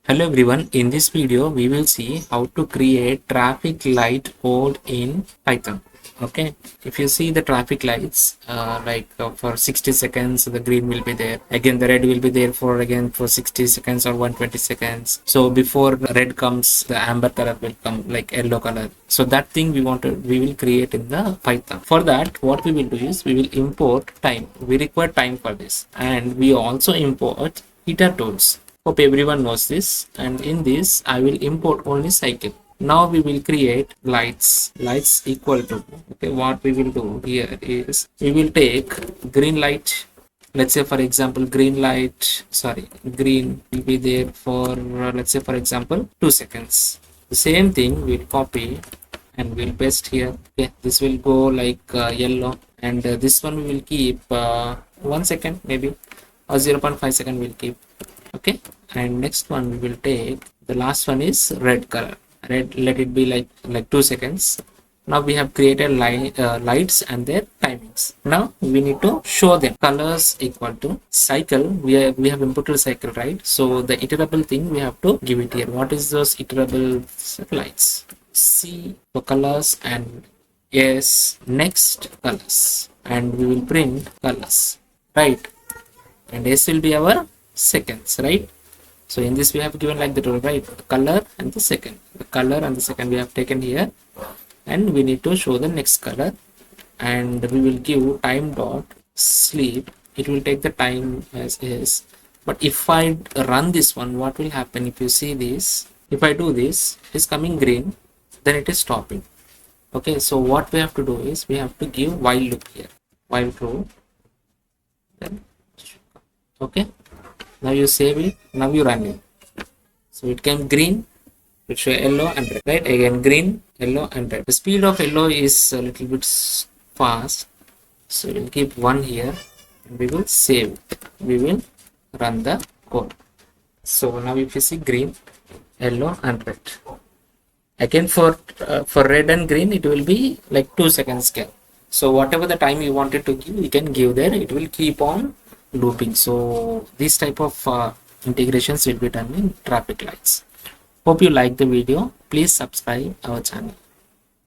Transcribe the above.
Hello everyone, in this video we will see how to create traffic light code in Python. Okay, if you see the traffic lights for 60 seconds the green will be there, again the red will be there for 60 seconds or 120 seconds. So before the red comes the amber color will come like yellow color. So that thing we will create in the Python. For that what we will do is we will import time. We require time for this, and we also import heater tools. Hope everyone knows this, and in this I will import only cycle. Now we will create lights equal to, okay, what we will do here is we will take green light. Let's say for example green will be there for let's say for example 2 seconds. The same thing we'll copy and we'll paste here. Okay, this will go like yellow, and this one we will keep 1 second maybe, or 0.5 second we'll keep. Okay, and next one we will take the last one is red color. Red, let it be like 2 seconds. Now we have created lights and their timings. Now we need to show them. Colors equal to cycle. We have inputted cycle, right? So the iterable thing we have to give it here. What is those iterable lights? C for colors and S next colors, and we will print colors, right? And S will be our seconds, right? So in this we have given like the total, right? The color and the second. The color and the second we have taken here, and we need to show the next color, and we will give time dot sleep. It will take the time as is. But if I run this one, what will happen? If you see this, if I do this, it is coming green, then it is stopping. Okay, so what we have to do is we have to give while loop here, while true, then okay. Now you save it, now you run it. So it came green, it show yellow and red, right? Again green, yellow and red. The speed of yellow is a little bit fast, so we'll keep 1 here and we will save it. We will run the code. So now if you see green, yellow and red, again for red and green it will be like 2 seconds scale. So whatever the time you wanted to give, you can give there. It will keep on looping. So this type of integrations will be done in traffic lights. Hope you like the video. Please subscribe our channel.